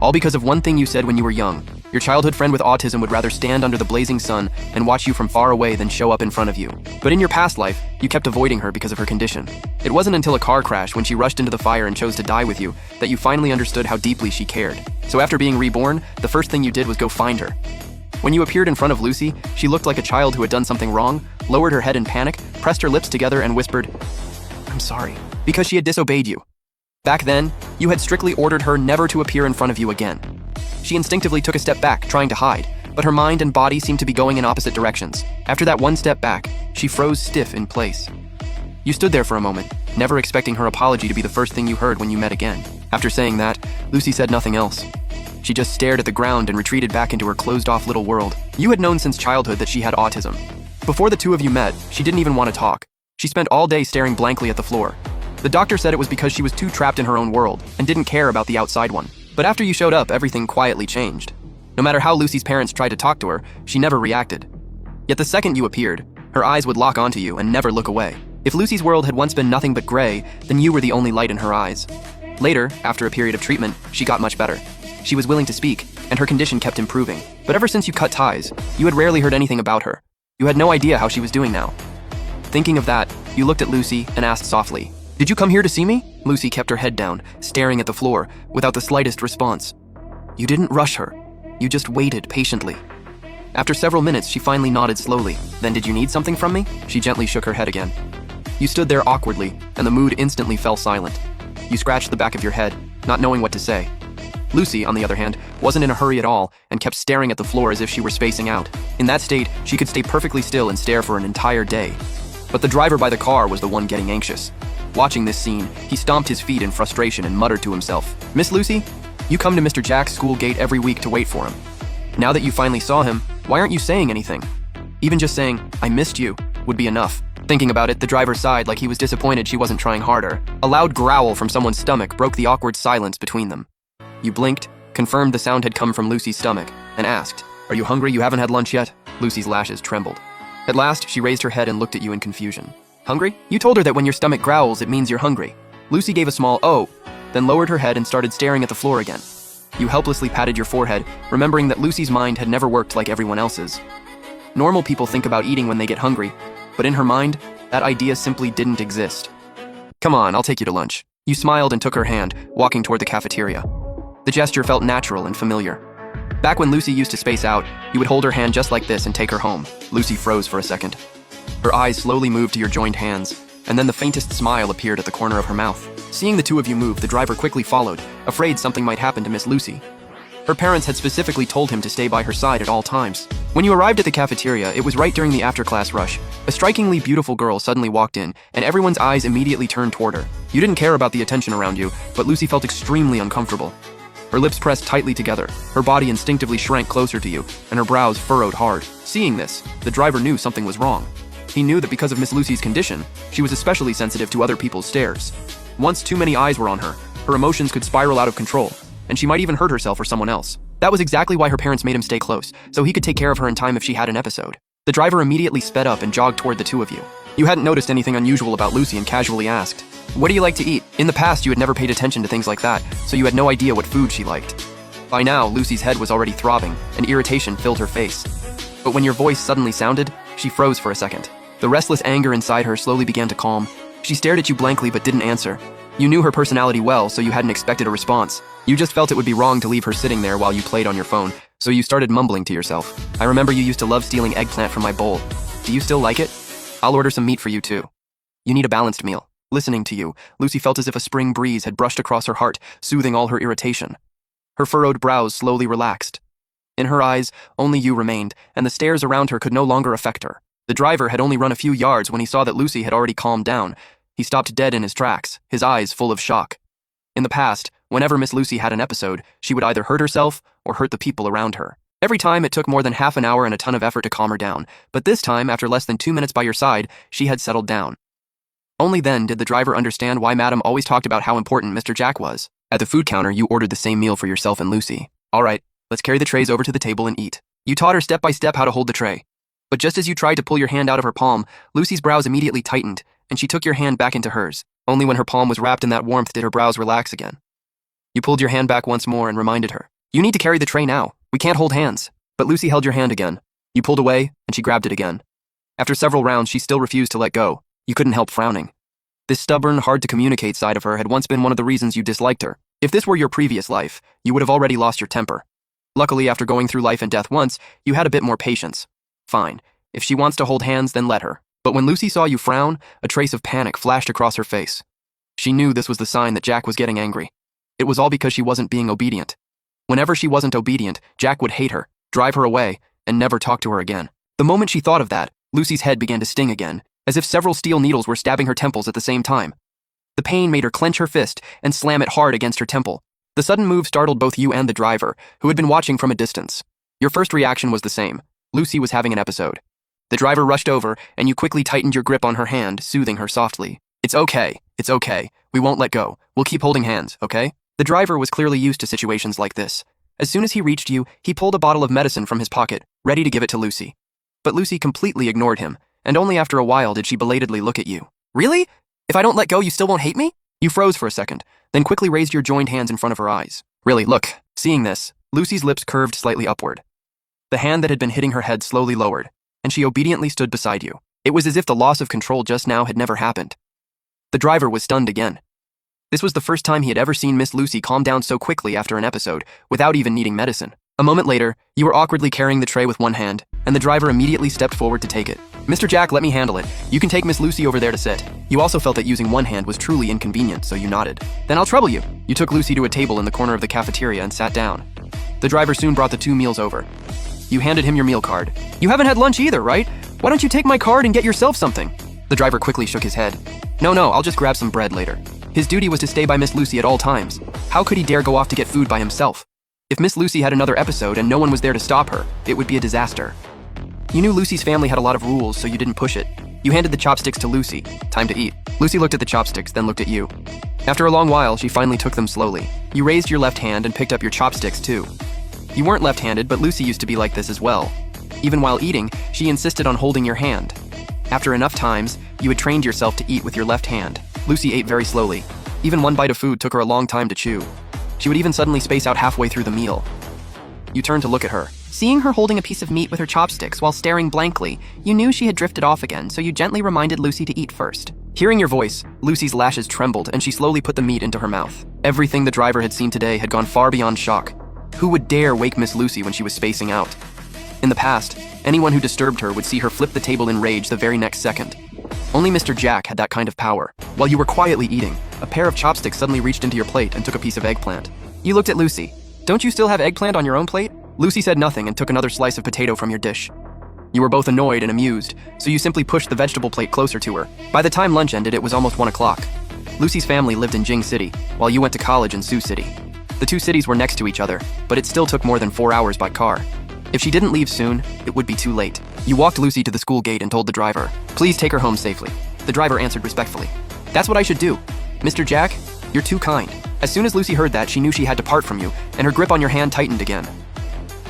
All because of one thing you said when you were young. Your childhood friend with autism would rather stand under the blazing sun and watch you from far away than show up in front of you. But in your past life, you kept avoiding her because of her condition. It wasn't until a car crash when she rushed into the fire and chose to die with you that you finally understood how deeply she cared. So after being reborn, the first thing you did was go find her. When you appeared in front of Lucy, she looked like a child who had done something wrong, lowered her head in panic, pressed her lips together and whispered, "I'm sorry," because she had disobeyed you. Back then, you had strictly ordered her never to appear in front of you again. She instinctively took a step back, trying to hide, but her mind and body seemed to be going in opposite directions. After that one step back, she froze stiff in place. You stood there for a moment, never expecting her apology to be the first thing you heard when you met again. After saying that, Lucy said nothing else. She just stared at the ground and retreated back into her closed-off little world. You had known since childhood that she had autism. Before the two of you met, she didn't even want to talk. She spent all day staring blankly at the floor. The doctor said it was because she was too trapped in her own world and didn't care about the outside one. But after you showed up, everything quietly changed. No matter how Lucy's parents tried to talk to her, she never reacted. Yet the second you appeared, her eyes would lock onto you and never look away. If Lucy's world had once been nothing but gray, then you were the only light in her eyes. Later, after a period of treatment, she got much better. She was willing to speak, and her condition kept improving. But ever since you cut ties, you had rarely heard anything about her. You had no idea how she was doing now. Thinking of that, you looked at Lucy and asked softly, "Did you come here to see me?" Lucy kept her head down, staring at the floor, without the slightest response. You didn't rush her. You just waited patiently. After several minutes, she finally nodded slowly. "Then did you need something from me?" She gently shook her head again. You stood there awkwardly, and the mood instantly fell silent. You scratched the back of your head, not knowing what to say. Lucy, on the other hand, wasn't in a hurry at all and kept staring at the floor as if she were spacing out. In that state, she could stay perfectly still and stare for an entire day. But the driver by the car was the one getting anxious. Watching this scene, he stomped his feet in frustration and muttered to himself, "Miss Lucy, you come to Mr. Jack's school gate every week to wait for him. Now that you finally saw him, why aren't you saying anything? Even just saying, 'I missed you,' would be enough." Thinking about it, the driver sighed like he was disappointed she wasn't trying harder. A loud growl from someone's stomach broke the awkward silence between them. You blinked, confirmed the sound had come from Lucy's stomach, and asked, "Are you hungry? You haven't had lunch yet?" Lucy's lashes trembled. At last, she raised her head and looked at you in confusion. "Hungry? You told her that when your stomach growls, it means you're hungry." Lucy gave a small "oh," then lowered her head and started staring at the floor again. You helplessly patted your forehead, remembering that Lucy's mind had never worked like everyone else's. Normal people think about eating when they get hungry, but in her mind, that idea simply didn't exist. "Come on, I'll take you to lunch." You smiled and took her hand, walking toward the cafeteria. The gesture felt natural and familiar. Back when Lucy used to space out, you would hold her hand just like this and take her home. Lucy froze for a second. Her eyes slowly moved to your joined hands, and then the faintest smile appeared at the corner of her mouth. Seeing the two of you move, the driver quickly followed, afraid something might happen to Miss Lucy. Her parents had specifically told him to stay by her side at all times. When you arrived at the cafeteria, it was right during the after-class rush. A strikingly beautiful girl suddenly walked in, and everyone's eyes immediately turned toward her. You didn't care about the attention around you, but Lucy felt extremely uncomfortable. Her lips pressed tightly together, her body instinctively shrank closer to you, and her brows furrowed hard. Seeing this, the driver knew something was wrong. He knew that because of Miss Lucy's condition, she was especially sensitive to other people's stares. Once too many eyes were on her, her emotions could spiral out of control, and she might even hurt herself or someone else. That was exactly why her parents made him stay close, so he could take care of her in time if she had an episode. The driver immediately sped up and jogged toward the two of you. You hadn't noticed anything unusual about Lucy and casually asked, "What do you like to eat?" In the past, you had never paid attention to things like that, so you had no idea what food she liked. By now, Lucy's head was already throbbing, and irritation filled her face. But when your voice suddenly sounded, she froze for a second. The restless anger inside her slowly began to calm. She stared at you blankly but didn't answer. You knew her personality well, so you hadn't expected a response. You just felt it would be wrong to leave her sitting there while you played on your phone, so you started mumbling to yourself. "I remember you used to love stealing eggplant from my bowl. Do you still like it? I'll order some meat for you too. You need a balanced meal." Listening to you, Lucy felt as if a spring breeze had brushed across her heart, soothing all her irritation. Her furrowed brows slowly relaxed. In her eyes, only you remained, and the stares around her could no longer affect her. The driver had only run a few yards when he saw that Lucy had already calmed down. He stopped dead in his tracks, his eyes full of shock. In the past, whenever Miss Lucy had an episode, she would either hurt herself or hurt the people around her. Every time it took more than half an hour and a ton of effort to calm her down, but this time, after less than 2 minutes by your side, she had settled down. Only then did the driver understand why Madam always talked about how important Mr. Jack was. At the food counter, you ordered the same meal for yourself and Lucy. "All right, let's carry the trays over to the table and eat." You taught her step by step how to hold the tray. But just as you tried to pull your hand out of her palm, Lucy's brows immediately tightened, and she took your hand back into hers. Only when her palm was wrapped in that warmth did her brows relax again. You pulled your hand back once more and reminded her. You need to carry the tray now. We can't hold hands. But Lucy held your hand again. You pulled away, and she grabbed it again. After several rounds, she still refused to let go. You couldn't help frowning. This stubborn, hard-to-communicate side of her had once been one of the reasons you disliked her. If this were your previous life, you would have already lost your temper. Luckily, after going through life and death once, you had a bit more patience. Fine. If she wants to hold hands, then let her. But when Lucy saw you frown, a trace of panic flashed across her face. She knew this was the sign that Jack was getting angry. It was all because she wasn't being obedient. Whenever she wasn't obedient, Jack would hate her, drive her away, and never talk to her again. The moment she thought of that, Lucy's head began to sting again, as if several steel needles were stabbing her temples at the same time. The pain made her clench her fist and slam it hard against her temple. The sudden move startled both you and the driver, who had been watching from a distance. Your first reaction was the same. Lucy was having an episode. The driver rushed over, and you quickly tightened your grip on her hand, soothing her softly. It's okay. We won't let go. We'll keep holding hands, okay? The driver was clearly used to situations like this. As soon as he reached you, he pulled a bottle of medicine from his pocket, ready to give it to Lucy. But Lucy completely ignored him, and only after a while did she belatedly look at you. Really? If I don't let go, you still won't hate me? You froze for a second, then quickly raised your joined hands in front of her eyes. Really, look. Seeing this, Lucy's lips curved slightly upward. The hand that had been hitting her head slowly lowered, and she obediently stood beside you. It was as if the loss of control just now had never happened. The driver was stunned again. This was the first time he had ever seen Miss Lucy calm down so quickly after an episode, without even needing medicine. A moment later, you were awkwardly carrying the tray with one hand, and the driver immediately stepped forward to take it. Mr. Jack, let me handle it. You can take Miss Lucy over there to sit. You also felt that using one hand was truly inconvenient, so you nodded. Then I'll trouble you. You took Lucy to a table in the corner of the cafeteria and sat down. The driver soon brought the 2 meals over. You handed him your meal card. You haven't had lunch either, right? Why don't you take my card and get yourself something? The driver quickly shook his head. No, I'll just grab some bread later. His duty was to stay by Miss Lucy at all times. How could he dare go off to get food by himself? If Miss Lucy had another episode and no one was there to stop her, it would be a disaster. You knew Lucy's family had a lot of rules, so you didn't push it. You handed the chopsticks to Lucy. Time to eat. Lucy looked at the chopsticks, then looked at you. After a long while, she finally took them slowly. You raised your left hand and picked up your chopsticks too. You weren't left-handed, but Lucy used to be like this as well. Even while eating, she insisted on holding your hand. After enough times, you had trained yourself to eat with your left hand. Lucy ate very slowly. Even one bite of food took her a long time to chew. She would even suddenly space out halfway through the meal. You turned to look at her. Seeing her holding a piece of meat with her chopsticks while staring blankly, you knew she had drifted off again, so you gently reminded Lucy to eat first. Hearing your voice, Lucy's lashes trembled and she slowly put the meat into her mouth. Everything the driver had seen today had gone far beyond shock. Who would dare wake Miss Lucy when she was spacing out? In the past, anyone who disturbed her would see her flip the table in rage the very next second. Only Mr. Jack had that kind of power. While you were quietly eating, a pair of chopsticks suddenly reached into your plate and took a piece of eggplant. You looked at Lucy. Don't you still have eggplant on your own plate? Lucy said nothing and took another slice of potato from your dish. You were both annoyed and amused, so you simply pushed the vegetable plate closer to her. By the time lunch ended, it was almost 1 o'clock. Lucy's family lived in Jing City, while you went to college in Sioux City. The 2 cities were next to each other, but it still took more than 4 hours by car. If she didn't leave soon, it would be too late. You walked Lucy to the school gate and told the driver, "Please take her home safely." The driver answered respectfully, "That's what I should do. Mr. Jack, you're too kind." As soon as Lucy heard that, she knew she had to part from you, and her grip on your hand tightened again.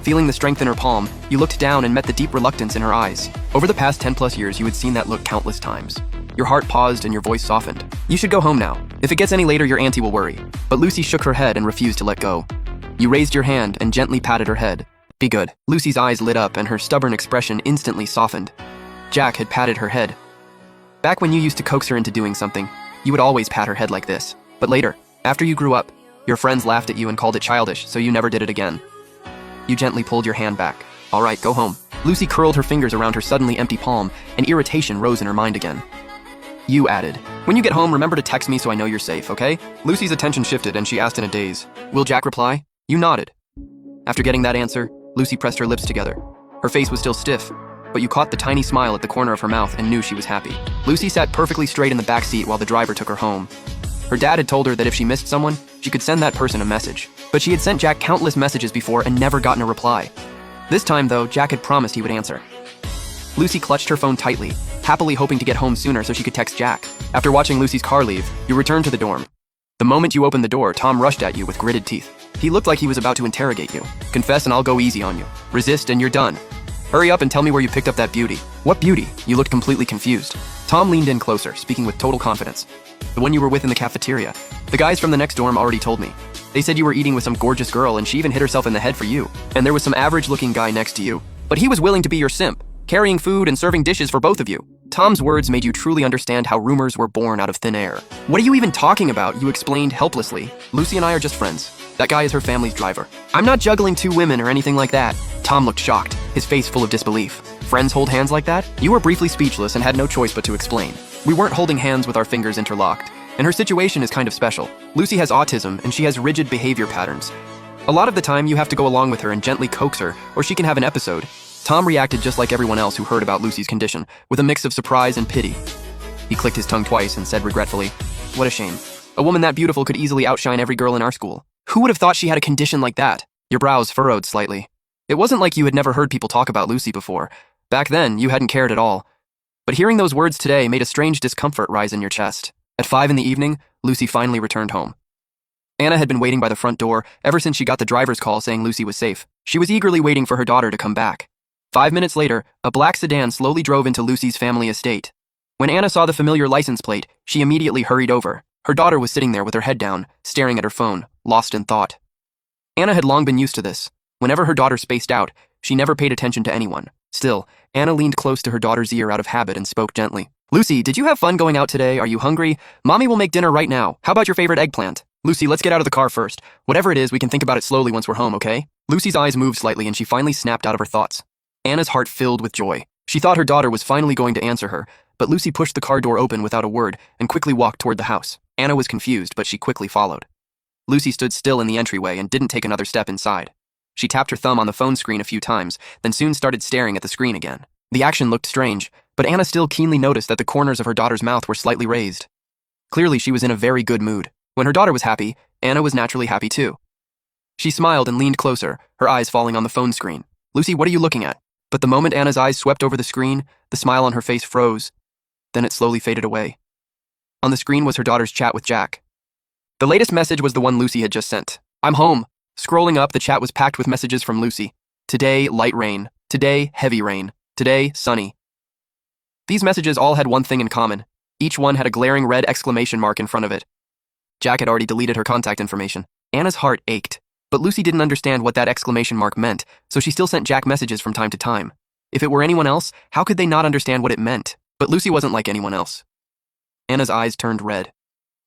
Feeling the strength in her palm, you looked down and met the deep reluctance in her eyes. Over the past 10+ years, you had seen that look countless times. Your heart paused and your voice softened. You should go home now. If it gets any later, your auntie will worry. But Lucy shook her head and refused to let go. You raised your hand and gently patted her head. Be good. Lucy's eyes lit up and her stubborn expression instantly softened. Jack had patted her head. Back when you used to coax her into doing something, you would always pat her head like this. But later, after you grew up, your friends laughed at you and called it childish, so you never did it again. You gently pulled your hand back. All right, go home. Lucy curled her fingers around her suddenly empty palm, and irritation rose in her mind again. You added, "When you get home, remember to text me so I know you're safe, okay?" Lucy's attention shifted and she asked in a daze, "Will Jack reply?" You nodded. After getting that answer, Lucy pressed her lips together. Her face was still stiff, but you caught the tiny smile at the corner of her mouth and knew she was happy. Lucy sat perfectly straight in the back seat while the driver took her home. Her dad had told her that if she missed someone, she could send that person a message. But she had sent Jack countless messages before and never gotten a reply. This time, though, Jack had promised he would answer. Lucy clutched her phone tightly, happily hoping to get home sooner so she could text Jack. After watching Lucy's car leave, you returned to the dorm. The moment you opened the door, Tom rushed at you with gritted teeth. He looked like he was about to interrogate you. "Confess and I'll go easy on you. Resist and you're done. Hurry up and tell me where you picked up that beauty." "What beauty?" You looked completely confused. Tom leaned in closer, speaking with total confidence. "The one you were with in the cafeteria. The guys from the next dorm already told me. They said you were eating with some gorgeous girl and she even hit herself in the head for you. And there was some average-looking guy next to you. But he was willing to be your simp, carrying food and serving dishes for both of you. Tom's words made you truly understand how rumors were born out of thin air. What are you even talking about? You explained helplessly. Lucy and I are just friends. That guy is her family's driver. I'm not juggling two women or anything like that. Tom looked shocked, his face full of disbelief. Friends hold hands like that? You were briefly speechless and had no choice but to explain. We weren't holding hands with our fingers interlocked. And her situation is kind of special. Lucy has autism and she has rigid behavior patterns. A lot of the time you have to go along with her and gently coax her, or she can have an episode. Tom reacted just like everyone else who heard about Lucy's condition, with a mix of surprise and pity. He clicked his tongue twice and said regretfully, "What a shame. A woman that beautiful could easily outshine every girl in our school. Who would have thought she had a condition like that?" Your brows furrowed slightly. It wasn't like you had never heard people talk about Lucy before. Back then, you hadn't cared at all. But hearing those words today made a strange discomfort rise in your chest. At 5 in the evening, Lucy finally returned home. Anna had been waiting by the front door ever since she got the driver's call saying Lucy was safe. She was eagerly waiting for her daughter to come back. 5 minutes later, a black sedan slowly drove into Lucy's family estate. When Anna saw the familiar license plate, she immediately hurried over. Her daughter was sitting there with her head down, staring at her phone, lost in thought. Anna had long been used to this. Whenever her daughter spaced out, she never paid attention to anyone. Still, Anna leaned close to her daughter's ear out of habit and spoke gently. "Lucy, did you have fun going out today? Are you hungry? Mommy will make dinner right now. How about your favorite eggplant? Lucy, let's get out of the car first. Whatever it is, we can think about it slowly once we're home, okay?" Lucy's eyes moved slightly and she finally snapped out of her thoughts. Anna's heart filled with joy. She thought her daughter was finally going to answer her, but Lucy pushed the car door open without a word and quickly walked toward the house. Anna was confused, but she quickly followed. Lucy stood still in the entryway and didn't take another step inside. She tapped her thumb on the phone screen a few times, then soon started staring at the screen again. The action looked strange, but Anna still keenly noticed that the corners of her daughter's mouth were slightly raised. Clearly, she was in a very good mood. When her daughter was happy, Anna was naturally happy too. She smiled and leaned closer, her eyes falling on the phone screen. "Lucy, what are you looking at?" But the moment Anna's eyes swept over the screen, the smile on her face froze. Then it slowly faded away. On the screen was her daughter's chat with Jack. The latest message was the one Lucy had just sent. "I'm home." Scrolling up, the chat was packed with messages from Lucy. Today, light rain. Today, heavy rain. Today, sunny. These messages all had one thing in common. Each one had a glaring red exclamation mark in front of it. Jack had already deleted her contact information. Anna's heart ached, but Lucy didn't understand what that exclamation mark meant, so she still sent Jack messages from time to time. If it were anyone else, how could they not understand what it meant? But Lucy wasn't like anyone else. Anna's eyes turned red.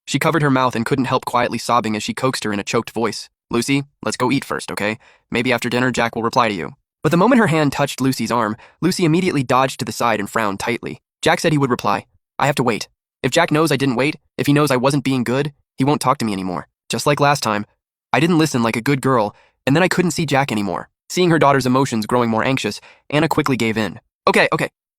She covered her mouth and couldn't help quietly sobbing as she coaxed her in a choked voice. "Lucy, let's go eat first, okay? Maybe after dinner, Jack will reply to you." But the moment her hand touched Lucy's arm, Lucy immediately dodged to the side and frowned tightly. Jack said he would reply. "I have to wait. If Jack knows I didn't wait, if he knows I wasn't being good, he won't talk to me anymore. Just like last time. I didn't listen like a good girl, and then I couldn't see Jack anymore." Seeing her daughter's emotions growing more anxious, Anna quickly gave in. Okay,